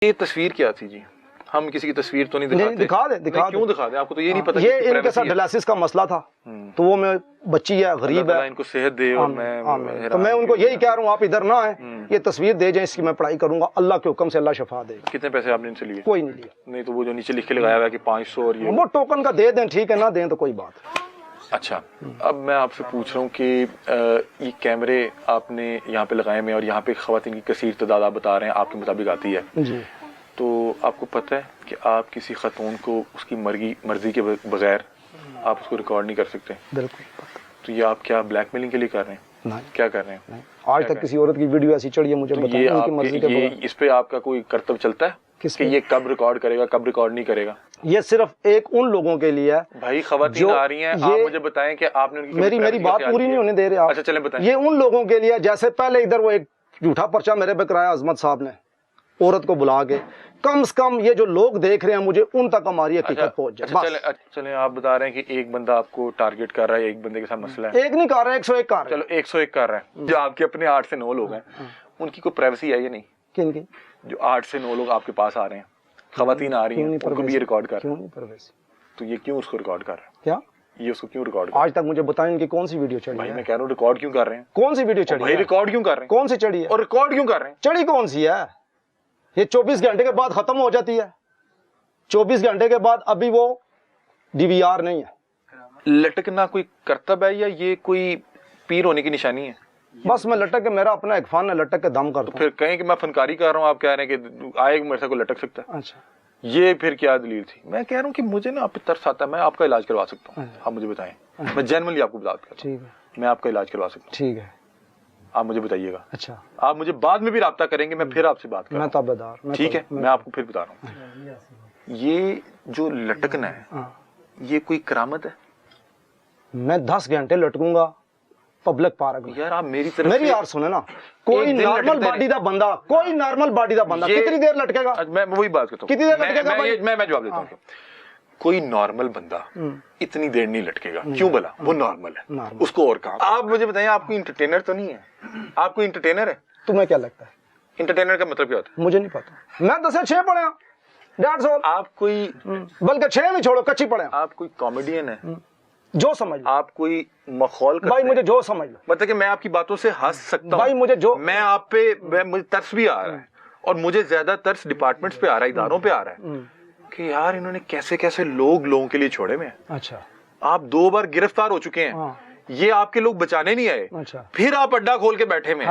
ये तस्वीर क्या थी जी? हम किसी की तस्वीर तो नहीं दिखाते। दिखा दे। क्यों दिखा दे? आपको तो ये नहीं पता। ये इनके साथ डायलिसिस का मसला था, तो वो मैं बच्ची है, गरीब है, इनको सेहत दे। और मैं तो मैं उनको यही कह रहा हूँ, आप इधर ना आए, ये तस्वीर दे जाए, इसकी मैं पढ़ाई करूंगा, अल्लाह के हुक्म से अल्लाह शफा दे। कितने पैसे आपने इनसे लिए? कोई नहीं लिया। नहीं तो वो जो नीचे लिख के लगाया हुआ है कि 500 और ये वो टोकन का दे दें, ठीक है, ना दें तो कोई बात। अच्छा, अब मैं आपसे पूछ रहा हूँ कि ये कैमरे आपने यहाँ पे लगाए हुए और यहाँ पे खवातीन की कसीर तादाद आप बता रहे हैं आपके मुताबिक आती है जी, तो आपको पता है कि आप किसी खतून को उसकी मर्जी के बगैर आप उसको रिकॉर्ड नहीं कर सकते? बिल्कुल। तो ये आप क्या ब्लैकमेलिंग के लिए कर रहे हैं? नहीं, क्या कर रहे हैं? नहीं। आज तक किसी औरत की वीडियो ऐसी चढ़ी है मुझे तो बताएं, उनकी मर्जी के बगैर। इस पे आपका कोई कर्तव्य चलता है कि ये कब रिकॉर्ड करेगा, कब रिकॉर्ड नहीं करेगा? ये सिर्फ एक उन लोगों के लिए है भाई, खवातीन आ रही हैं, आप मुझे बताएं कि आपने उनकी मेरी बात पूरी नहीं होने दे रहे आप। अच्छा चलें बताएं। ये उन लोगों के लिए, जैसे पहले इधर वो एक झूठा पर्चा मेरे पे कराया अजमत साहब ने, औरत को बुला के, कम से कम ये जो लोग देख रहे हैं मुझे उन तक हमारी हकीकत पहुंच जाए। चले आप बता रहे हैं कि एक बंदा आपको टारगेट कर रहा है, एक बंदे के साथ मसला है। एक नहीं कर रहा है, 101 कर रहा है। चलो 101 कर रहा है। जो आपके अपने 8 से 9 लोग हैं, उनकी कोई प्राइवेसी है या नहीं? किनकी? जो 8 से 9 लोग आपके पास आ रहे हैं, खवातीन आ रही हैं, उनको भी रिकॉर्ड कर रहे हैं, तो ये क्यों उसको रिकॉर्ड कर रहे हैं? क्या ये उसको क्यों रिकॉर्ड कर रहे हैं? आज तक मुझे बताएं इनकी कौन सी वीडियो चढ़ी है? भाई मैं कह रहा हूँ रिकॉर्ड क्यों कर रहे हैं? कौन सी वीडियो चढ़ी भाई है? रिकॉर्ड क्यों कर रहे हैं? कौन सी चढ़ी है? और रिकॉर्ड क्यों कर रहे हैं? चढ़ी कौन सी है? ये 24 घंटे के बाद खत्म हो जाती है। 24 घंटे के बाद अभी वो डीवीआर नहीं है। लटकना कोई कर्तव्य है या ये कोई पीर होने की निशानी है? बस मैं लटक के, मेरा अपना एक फन है, लटक के दम करता हूं। फिर कहें कि मैं फनकारी कर रहा हूँ, आप कह रहे हैं कि आए मेरे से को लटक सकता है। अच्छा, ये फिर क्या दलील थी? मैं कह रहा हूँ कि मुझे ना आप पे तरस आता है, मैं आपका इलाज करवा सकता हूँ। आप मुझे बताएं, मैं जेन्युइनली आपको बात कर, ठीक है, मैं आपका इलाज करवा सकता हूँ। ठीक है, आप मुझे बताइएगा। अच्छा, आप मुझे बाद में भी राब्ता करेंगे, मैं फिर आपसे बात मैं ताबेदार, ठीक है, मैं आपको फिर बता रहा हूँ। ये जो लटकना है, ये कोई करामत है? मैं 10 घंटे लटकूंगा पब्लिक पार्क में। यार आप मेरी तरफ मेरी यार सुने ना, कोई नॉर्मल बॉडी दा बंदा, कोई नॉर्मल बॉडी दा बंदा कितनी देर लटकेगा? मैं वही बात करता हूँ, कितनी देर लटकेगा? मैं जवाब देता हूँ। कोई नॉर्मल बंदा इतनी देर नहीं लटकेगा। क्यों बोला? वो नॉर्मल है, उसको और काम। आप मुझे बताइए, आपको इंटरटेनर तो नहीं है? आपको इंटरटेनर है? तुम्हें क्या लगता है इंटरटेनर का मतलब क्या होता है? मुझे नहीं पता। मैं 10 से 6 पढ़े, 150। आप कोई, बल्कि 6 नहीं छोड़ो, कच्ची पढ़े। आप कोई कॉमेडियन है? जो समझ लो। आप कोई मखौल करते भाई, मुझे जो समझ लो। मतलब कि मैं आपकी बातों से हंस सकता हूँ भाई, मुझे जो, मैं आप पे, मुझे तरस भी आ रहा है, और मुझे ज्यादा तरस डिपार्टमेंट्स पे आ रहा है, इदारों पे आ रहा है कि यार इन्होंने कैसे कैसे लोगों के लिए छोड़े में। अच्छा, आप 2 बार गिरफ्तार हो चुके हैं, ये आपके लोग बचाने नहीं आए। अच्छा, फिर आप अड्डा खोल के बैठे में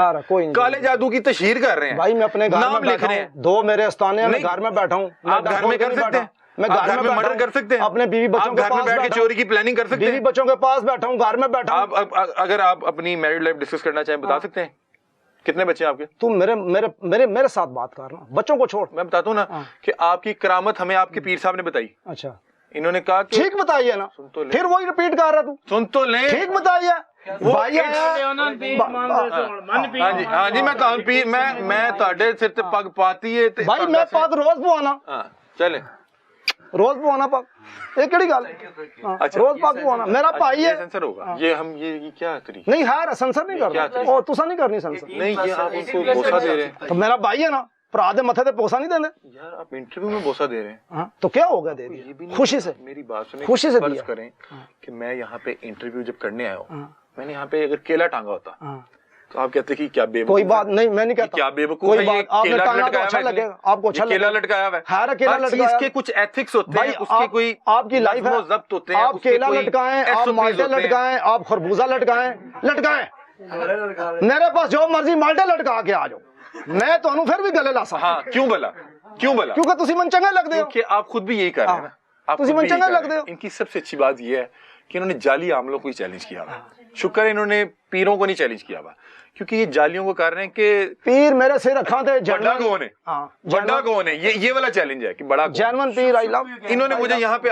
काले जादू की तशहीर कर रहे हैं। भाई मैं अपने घर में लिख रहे हैं, 2 मेरे आस्थाने हैं, मैं घर में बैठा हूँ। आप घर में कर सकते हैं, मैं घर में मर्डर कर सकते हैं, अपने बीवी बच्चों के पास बैठ के चोरी की प्लानिंग कर सकते हैं, बीवी बच्चों के पास बैठा हूँ, घर में बैठा हूँ। अगर आप अपनी मैरिड लाइफ डिस्कस करना चाहें बता सकते हैं? कितने बच्चे हैं आपके? तुम मेरे साथ बात करना, बच्चों को छोड़। मैं बताता हूँ ना कि आपकी करामत हमें आपके पीर साहब ने बताई। अच्छा, इन्होंने कहा कि ठीक बताइए ना, फिर वही रिपीट कर रहा तू। सुन तो ले, ठीक बताइए। भाई हाँ जी, मैं ਤੁਹਾਡੇ सिर ते पग पाती है। भाई मैं पग रोज पवाना। चले रोज पवाना पग, ये केड़ी गल? अच्छा, रोज पग पवाना, मेरा भाई है। सेंसर होगा ये? हम ये क्या तरीका? नहीं है, सेंसर नहीं कर रहा। ओ तुसा नहीं करनी सेंसर? नहीं, ये आप उनको बोसा दे रहे हैं। तो मेरा भाई है ना, भरा दे मथे ते पोसा नहीं देने। यार आप इंटरव्यू में बोसा दे रहे हैं। तो क्या होगा? दे दिया, खुशी से। मेरी बात सुनिए, खुशी से फर्ज करें कि मैं यहाँ पे इंटरव्यू जब करने आया हूँ, मैंने यहाँ पे अगर केला टांगा होता तो आप कहते कि क्या बेवकूफ? कोई बात नहीं, मैं नहीं कहता क्या बेवकूफ है। ये आपने टांगा तो अच्छा लगेगा, आपको अच्छा केला लटकाया हुआ है। हर केला लटकाया, इसके कुछ एथिक्स होते हैं, उसके कोई आपकी लाइफ है, जब्त होते हैं। आप केला लटकाएं, आप माल्टे लटकाएं, आप खरबूजा लटकाएं, मेरे पास जो मर्जी माल्टे लटका के आ जाओ, मैं तो फिर भी गले ला सकता। हाँ, क्यों बोला? क्योंकि तुसी मन चंगे लगदे हो। क्योंकि आप खुद भी यही कर रहे हैं ना, तुसी मन चंगे लगदे हो। इनकी सबसे अच्छी बात ये है कि इन्होंने जाली आमलों को ही चैलेंज किया हुआ। शुक्र है इन्होंने पीरों को नहीं चैलेंज किया हुआ, क्योंकि ये जालियों को कर रहे हैं कि पीर मेरे सिर रखा थे। बड़ा कौन है? बड़ा कौन है? ये वाला चैलेंज है कि बड़ा जेन्युइन पीर। I love. इन्होंने मुझे यहाँ पे